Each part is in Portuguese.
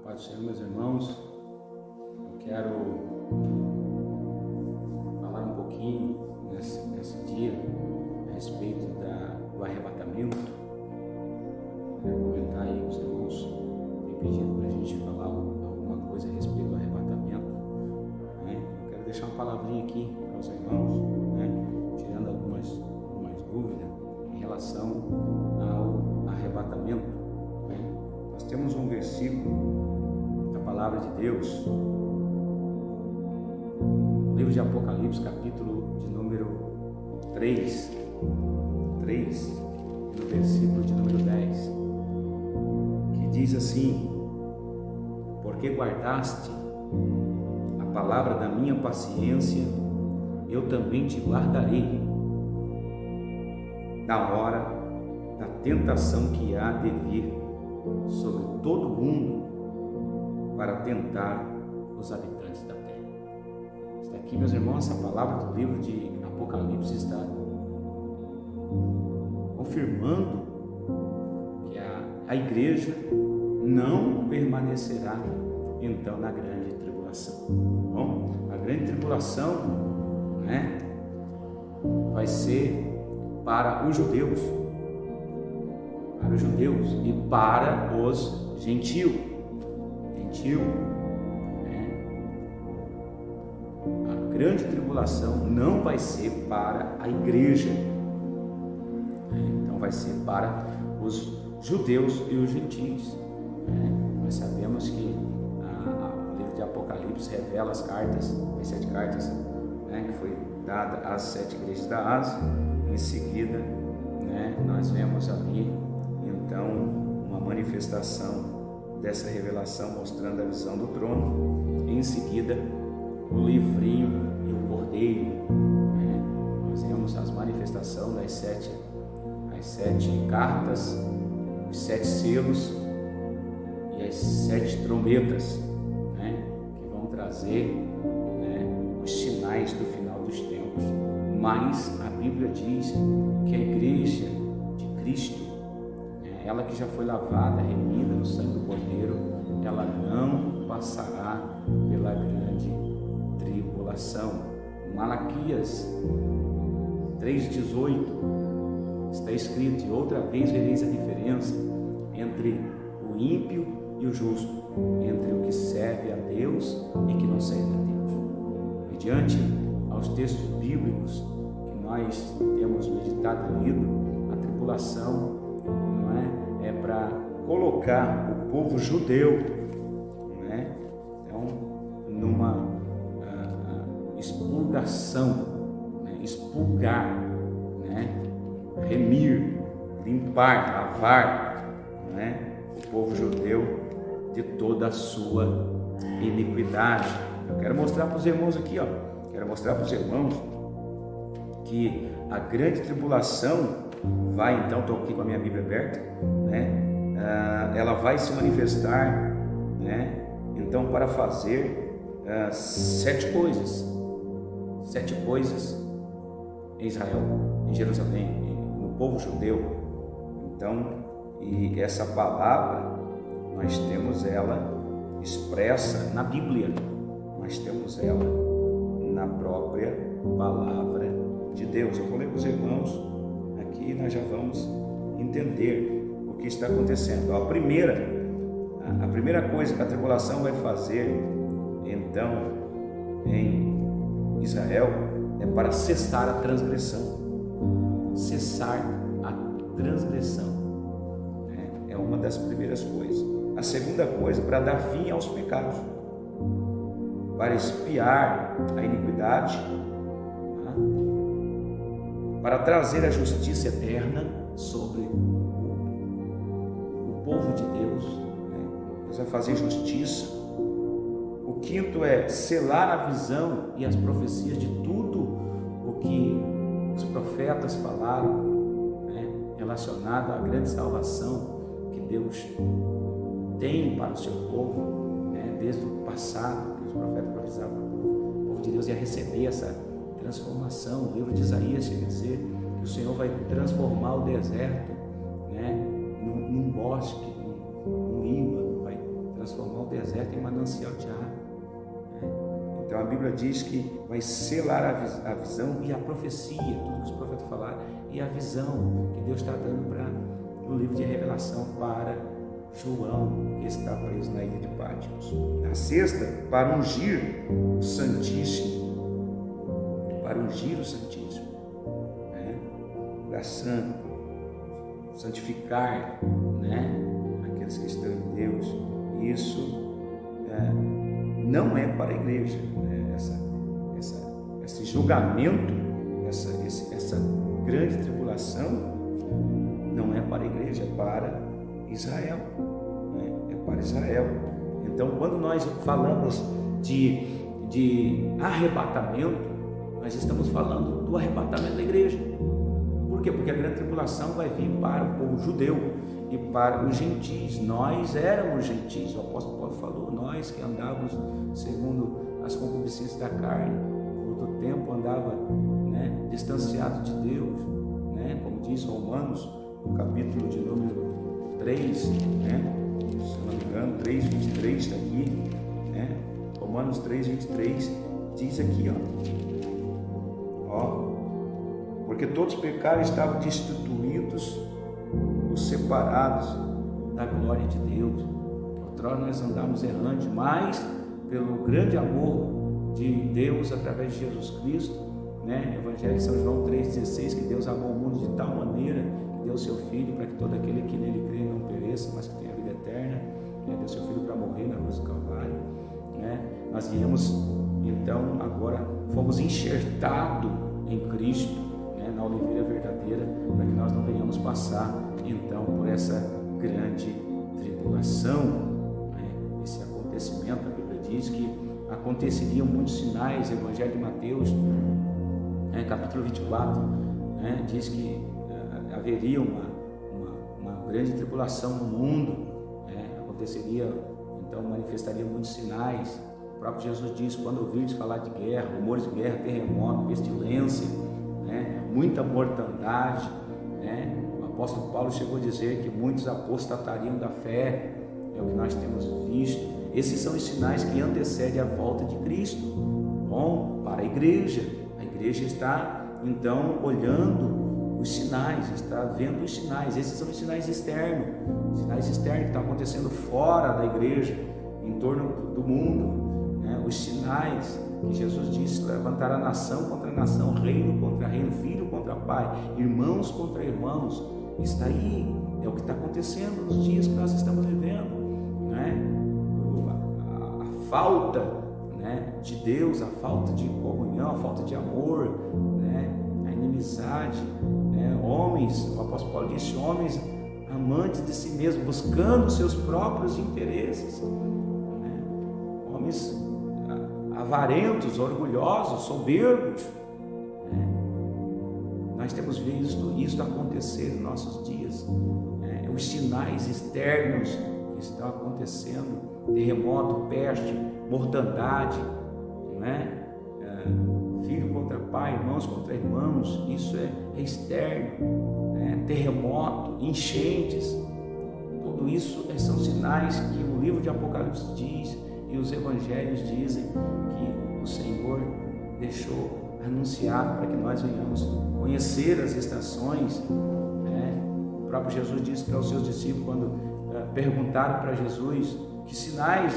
Paz do Senhor, meus irmãos. Eu quero falar um pouquinho nesse dia a respeito do arrebatamento. Quero comentar aí com os irmãos, tem pedido para a gente falar alguma coisa a respeito do arrebatamento, né? Eu quero deixar uma palavrinha aqui para os irmãos, né? Tirando algumas dúvidas em relação ao arrebatamento, né? Nós temos um versículo da palavra de Deus, no livro de Apocalipse, capítulo de número 3, no versículo de número 10, que diz assim: porque guardaste a palavra da minha paciência, eu também te guardarei na hora da tentação que há de vir sobre todo o mundo para tentar os habitantes da terra. Está aqui, meus irmãos, essa palavra do livro de Apocalipse está confirmando que a igreja não permanecerá então na grande tribulação. Bom, a grande tribulação, né, vai ser para os judeus, e para os gentios, né? A grande tribulação não vai ser para a igreja, né? Então vai ser para os judeus e os gentios, né? Nós sabemos que o livro de Apocalipse revela as 7 cartas, né, que foi dada às 7 igrejas da Ásia. Em seguida, né, nós vemos ali então uma manifestação dessa revelação mostrando a visão do trono. Em seguida, o livrinho e o cordeiro, né? Nós vemos as manifestações das sete cartas, os 7 selos e as 7 trombetas, né, que vão trazer, né, os sinais do final dos tempos. Mas a Bíblia diz que a igreja de Cristo, ela que já foi lavada, remida no sangue do Cordeiro, ela não passará pela grande tribulação. Malaquias 3,18 está escrito: e outra vez vereis a diferença entre o ímpio e o justo, entre o que serve a Deus e que não serve a Deus. Mediante aos textos bíblicos que nós temos meditado e lido, a tribulação é para colocar o povo judeu, né, então, numa expurgação, né, expurgar, né, remir, limpar, lavar, né, o povo judeu de toda a sua iniquidade. Eu quero mostrar para os irmãos aqui, que a grande tribulação vai, então, estou aqui com a minha Bíblia aberta, né? Ela vai se manifestar, né? Então, para fazer 7 coisas em Israel, em Jerusalém, no povo judeu. Então, e essa palavra nós temos ela expressa na Bíblia, nós temos ela na própria palavra de Deus. Eu vou ler para os irmãos aqui, nós já vamos entender o que está acontecendo. A primeira coisa que a tribulação vai fazer então em Israel é para cessar a transgressão. Né? É uma das primeiras coisas. A segunda coisa, para dar fim aos pecados, para expiar a iniquidade, tá? Para trazer a justiça eterna sobre o povo de Deus, né? Deus vai fazer justiça. O quinto é selar a visão e as profecias de tudo o que os profetas falaram, né, relacionado à grande salvação que Deus tem para o seu povo, né, desde o passado, que os profetas profetizavam para o povo de Deus ia receber essa transformação. O livro de Isaías chega a dizer que o Senhor vai transformar o deserto, né, num bosque, num Líbano, vai transformar o deserto em manancial de água. Então a Bíblia diz que vai selar a visão e a profecia, tudo que os profetas falaram, e a visão que Deus está dando no livro de Revelação para João, que está preso na ilha de Patmos. A sexta, para ungir o Santíssimo, para santificar, aqueles que estão em Deus. Isso não é para a igreja, esse julgamento, essa grande tribulação não é para a igreja, é para Israel, é para Israel. Então, quando nós falamos de arrebatamento, nós estamos falando do arrebatamento da igreja. Por quê? Porque a grande tribulação vai vir para o povo judeu e para os gentios. Nós éramos gentios, o apóstolo Paulo falou, nós que andávamos segundo as concupiscências da carne, por todo tempo andava distanciado de Deus, como diz Romanos, no capítulo de número 3, se não me engano, 3:23 está aqui, Romanos 3:23 diz aqui, porque todos pecaram e estavam destituídos ou separados da glória de Deus. Outrora nós andávamos errantes, mas pelo grande amor de Deus através de Jesus Cristo, Evangelho de São João 3,16, que Deus amou o mundo de tal maneira que deu seu Filho para que todo aquele que nele crê não pereça, mas que tenha vida eterna. Deu seu Filho para morrer na cruz do Calvário. Nós viemos, então, agora fomos enxertados em Cristo, na oliveira verdadeira, para que nós não venhamos passar, então, por essa grande tribulação. Esse acontecimento, a Bíblia diz que aconteceriam muitos sinais. Evangelho de Mateus, capítulo 24, diz que haveria uma grande tribulação no mundo, aconteceria, então manifestaria muitos sinais. O próprio Jesus diz: quando ouvirdes falar de guerra, rumores de guerra, terremoto, pestilência, muita mortandade, o apóstolo Paulo chegou a dizer que muitos apostatariam da fé, é o que nós temos visto. Esses são os sinais que antecedem a volta de Cristo. Bom, para a igreja está então olhando os sinais, está vendo os sinais. Esses são os sinais externos que estão acontecendo fora da igreja, em torno do mundo, os sinais que Jesus disse: levantará nação contra nação, reino contra reino, filho contra pai, irmãos contra irmãos. Está aí, é o que está acontecendo nos dias que nós estamos vivendo, a falta de Deus, a falta de comunhão, a falta de amor, a inimizade, homens, o apóstolo Paulo disse, homens amantes de si mesmo, buscando seus próprios interesses, homens avarentos, orgulhosos, soberbos. Nós temos visto isso acontecer em nossos dias, os sinais externos que estão acontecendo, terremoto, peste, mortandade, filho contra pai, irmãos contra irmãos, isso é externo, terremoto, enchentes, tudo isso são sinais que o livro de Apocalipse diz e os evangelhos dizem que o Senhor deixou anunciado para que nós venhamos conhecer as estações. O próprio Jesus disse para os seus discípulos, quando perguntaram para Jesus que sinais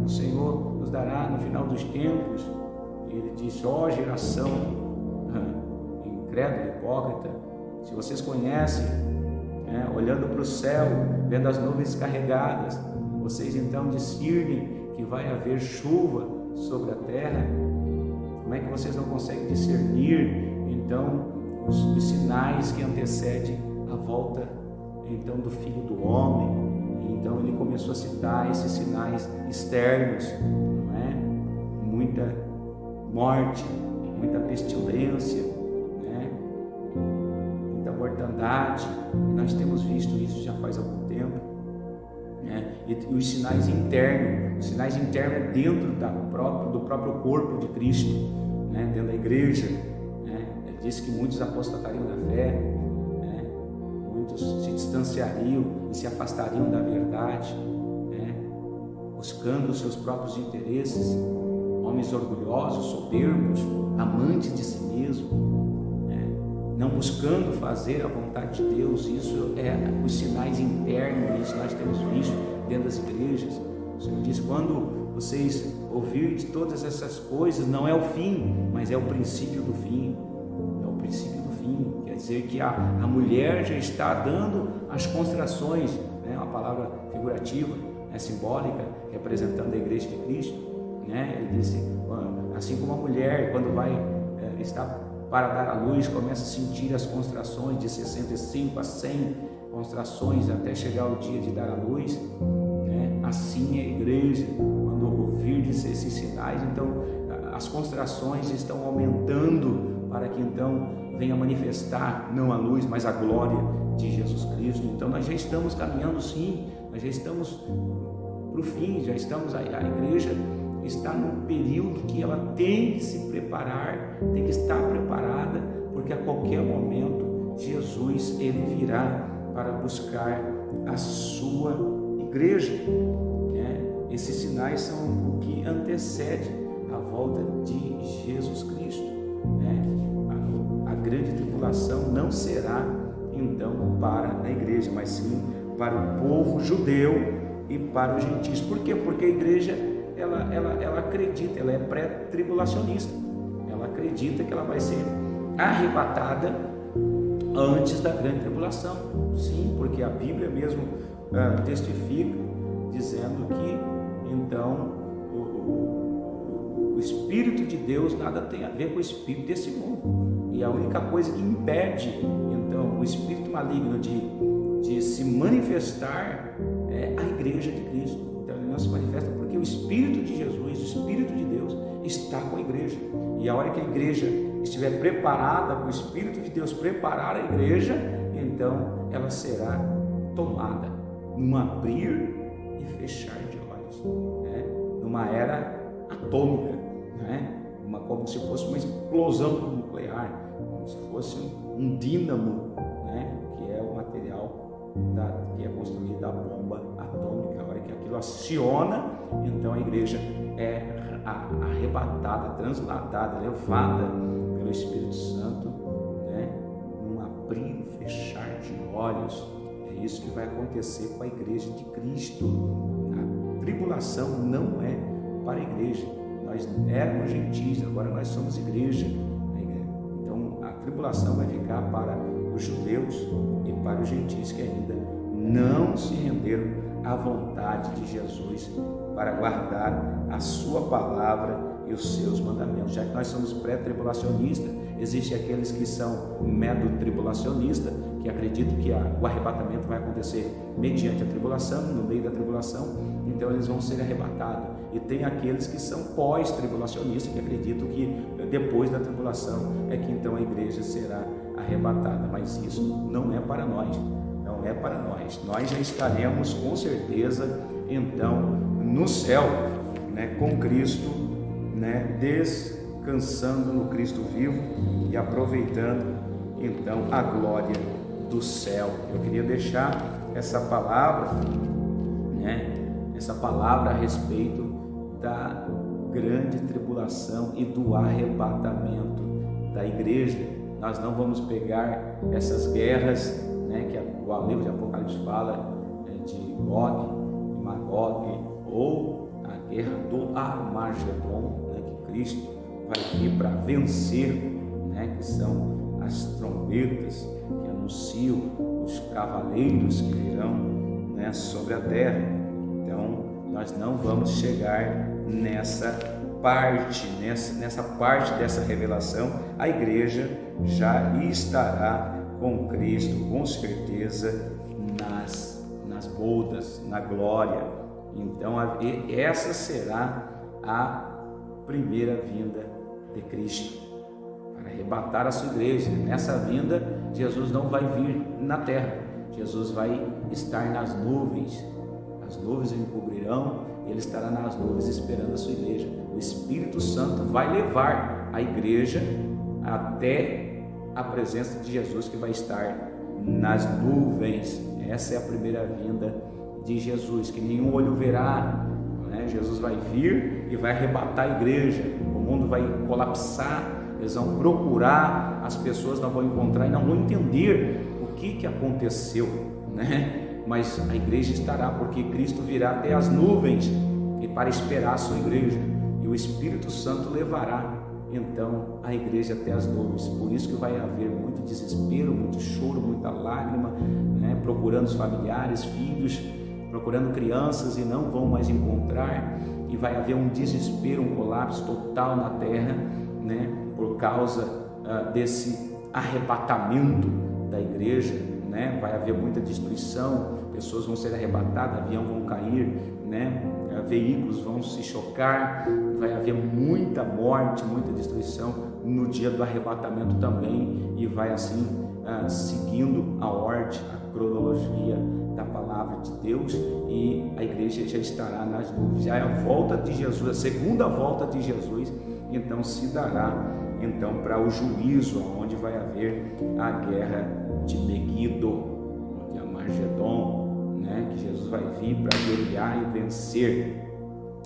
o Senhor nos dará no final dos tempos, ele disse: geração incrédula, hipócrita, se vocês conhecem, olhando para o céu, vendo as nuvens carregadas, vocês então discernem que vai haver chuva sobre a terra, como é que vocês não conseguem discernir então os sinais que antecedem a volta então do Filho do Homem? Então ele começou a citar esses sinais externos, muita morte, muita pestilência, muita mortandade. E nós temos visto isso já faz algum tempo, e os sinais internos é dentro do próprio corpo de Cristo, dentro da igreja. Ele disse que muitos apostatariam da fé, muitos se distanciariam e se afastariam da verdade, buscando os seus próprios interesses, homens orgulhosos, soberbos, amantes de si mesmo, né? Não buscando fazer a vontade de Deus. Isso é os sinais internos, isso nós temos visto dentro das igrejas. O Senhor diz: quando vocês ouvirem todas essas coisas, não é o fim, mas é o princípio do fim. É o princípio do fim. Quer dizer que a mulher já está dando as constrações, né? Uma palavra figurativa, né? Simbólica, representando a igreja de Cristo, né? Ele disse, assim como a mulher, quando vai estar para dar à luz, começa a sentir as constrações de 65 a 100 constrações até chegar o dia de dar à luz, né? Assim é a igreja, quando ouvir esses sinais, então as constrações estão aumentando para que então venha manifestar não a luz, mas a glória de Jesus Cristo. Então nós já estamos caminhando, sim, nós já estamos para o fim, já estamos, a igreja está num período que ela tem que se preparar, tem que estar preparada, porque a qualquer momento Jesus ele virá para buscar a sua igreja, né? Esses sinais são o que antecede a volta de Jesus Cristo, né? A grande tribulação não será então para a igreja, mas sim para o povo judeu e para os gentios. Por quê? Porque a igreja ela acredita, ela é pré-tribulacionista, ela acredita que ela vai ser arrebatada antes da grande tribulação. Sim, porque a Bíblia mesmo testifica, dizendo que então o Espírito de Deus nada tem a ver com o Espírito desse mundo, e a única coisa que impede então o Espírito maligno de se manifestar é a igreja de Cristo. Então ele não se manifesta porque o Espírito de Jesus, o Espírito de Deus está com a igreja, e a hora que a igreja estiver preparada, com o Espírito de Deus preparar a igreja, então ela será tomada num abrir e fechar de olhos, né? Numa era atômica, né? Como se fosse uma explosão nuclear, como se fosse um dínamo, né? Que é o material que é construído da bomba atômica. A hora que aquilo aciona, então a igreja é arrebatada, transladada, levada pelo Espírito Santo, né? Num abrir e fechar de olhos. É isso que vai acontecer com a igreja de Cristo. A tribulação não é para a igreja. Nós éramos gentios, agora nós somos igreja. Então a tribulação vai ficar para os judeus e para os gentios que ainda não se renderam à vontade de Jesus para guardar a sua palavra e os seus mandamentos. Já que nós somos pré-tribulacionistas, existem aqueles que são medo-tribulacionistas, que acreditam que o arrebatamento vai acontecer mediante a tribulação, no meio da tribulação, então eles vão ser arrebatados. E tem aqueles que são pós-tribulacionistas, que acreditam que depois da tribulação é que então a igreja será arrebatada. Mas isso não é para nós, não é para nós. Nós já estaremos com certeza então no céu, né, com Cristo, né, descansando no Cristo vivo e aproveitando então a glória do céu. Eu queria deixar essa palavra, né, essa palavra a respeito da grande tribulação e do arrebatamento da igreja. Nós não vamos pegar essas guerras, né, que o livro de Apocalipse fala, de Gog e Magog, ou a guerra do Armagedon, né, que Cristo vai vir para vencer, né, que são as trombetas que anunciam os cavaleiros que virão, né, sobre a terra. Então nós não vamos chegar nessa parte, nessa parte dessa revelação. A igreja já estará com Cristo, com certeza, nas bodas, na glória. Então essa será a primeira vinda de Cristo, para arrebatar a sua igreja. Nessa vinda, Jesus não vai vir na terra, Jesus vai estar nas nuvens. As nuvens o encobrirão, ele estará nas nuvens esperando a sua igreja. O Espírito Santo vai levar a igreja até a presença de Jesus, que vai estar nas nuvens. Essa é a primeira vinda de Jesus, que nenhum olho verá, né? Jesus vai vir e vai arrebatar a igreja, o mundo vai colapsar, eles vão procurar, as pessoas não vão encontrar e não vão entender o que aconteceu, né? Mas a igreja estará, porque Cristo virá até as nuvens e para esperar a sua igreja, e o Espírito Santo levará então a igreja até as nuvens. Por isso que vai haver muito desespero, muito choro, muita lágrima, né? Procurando os familiares, filhos, procurando crianças e não vão mais encontrar, e vai haver um desespero, um colapso total na terra, né? Por causa desse arrebatamento da igreja, né? Vai haver muita destruição, pessoas vão ser arrebatadas, aviões vão cair, né? Veículos vão se chocar, vai haver muita morte, muita destruição no dia do arrebatamento também, e vai assim seguindo a ordem, a cronologia da palavra de Deus, e a igreja já estará nas nuvens. Já é a volta de Jesus, a segunda volta de Jesus, então se dará então para o juízo, onde vai haver a guerra de Meguido, de Armagedon, né? Que Jesus vai vir para guerrear e vencer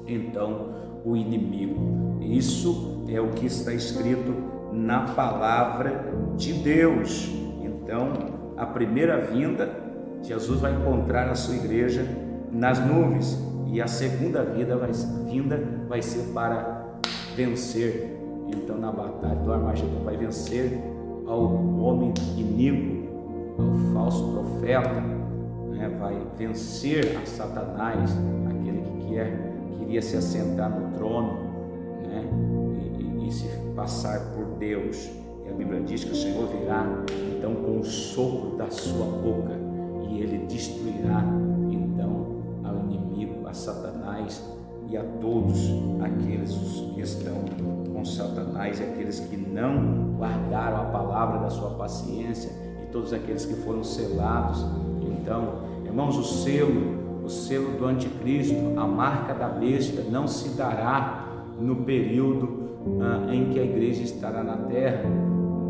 então o inimigo. Isso é o que está escrito na palavra de Deus. Então, a primeira vinda, Jesus vai encontrar a sua igreja nas nuvens, e a segunda vinda vai ser para vencer. Então, na batalha do Armagedon, vai vencer ao homem iníquo, ao falso profeta, né? Vai vencer a Satanás, aquele que queria se assentar no trono, né? E se passar por Deus. E a Bíblia diz que o Senhor virá então com o sopro da sua boca, e ele destruirá então ao inimigo, a Satanás, e a todos aqueles que estão com Satanás, e aqueles que não guardaram a palavra da sua paciência, e todos aqueles que foram selados. Então, irmãos, o selo do anticristo, a marca da besta, não se dará no período em que a igreja estará na terra.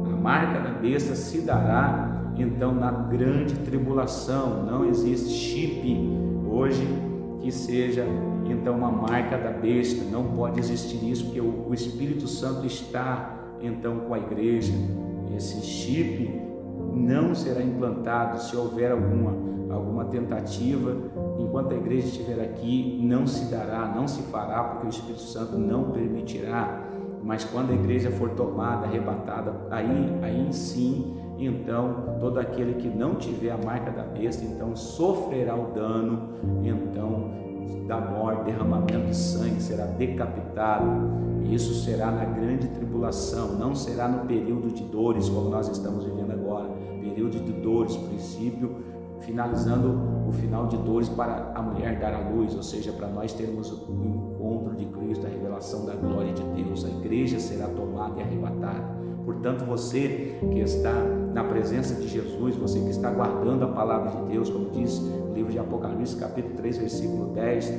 A marca da besta se dará então na grande tribulação. Não existe chip hoje que seja então uma marca da besta, não pode existir isso, porque o Espírito Santo está então com a igreja. Esse chip não será implantado. Se houver alguma tentativa, enquanto a igreja estiver aqui, não se dará, não se fará, porque o Espírito Santo não permitirá. Mas quando a igreja for tomada, arrebatada, aí sim, então todo aquele que não tiver a marca da besta, então sofrerá o dano então da morte, derramamento de sangue, será decapitado. E isso será na grande tribulação, não será no período de dores como nós estamos vivendo agora. Período de dores, princípio, finalizando o final de dores para a mulher dar à luz, ou seja, para nós termos o encontro de Cristo, a revelação da glória de Deus. A igreja será tomada e arrebatada. Portanto, você que está na presença de Jesus, você que está guardando a palavra de Deus, como diz o livro de Apocalipse, capítulo 3, versículo 10,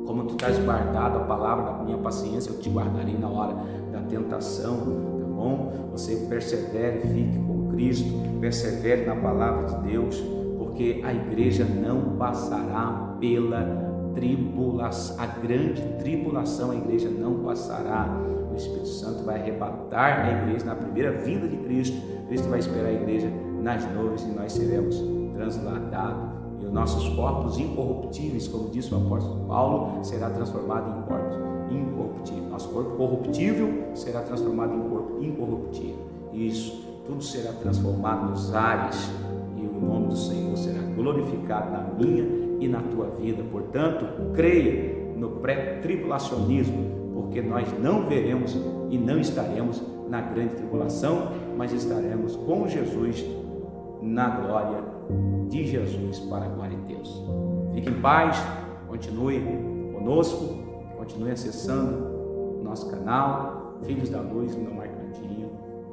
como tu estás guardado a palavra da minha paciência, eu te guardarei na hora da tentação, tá bom? Você persevere, fique com Cristo, persevere na palavra de Deus, porque a igreja não passará pela tribulação, a grande tribulação, a igreja não passará. O Espírito Santo vai arrebatar a igreja na primeira vinda de Cristo. Cristo vai esperar a igreja nas nuvens, e nós seremos transladados, e os nossos corpos incorruptíveis, como disse o apóstolo Paulo, será transformado em corpos incorruptíveis. Nosso corpo corruptível será transformado em corpo incorruptível. Isso, tudo será transformado nos ares, e o nome do Senhor será glorificado na minha e na tua vida. Portanto, creia no pré-tribulacionismo, porque nós não veremos e não estaremos na grande tribulação, mas estaremos com Jesus na glória de Jesus, para a glória de Deus. Fique em paz, continue conosco, continue acessando o nosso canal Filhos da Luz, no marcadinho,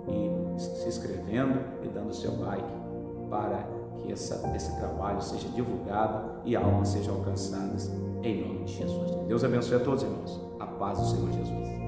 e se inscrevendo e dando o seu like, para que esse trabalho seja divulgado e almas sejam alcançadas, em nome de Jesus. Deus abençoe a todos, irmãos. A paz do Senhor Jesus.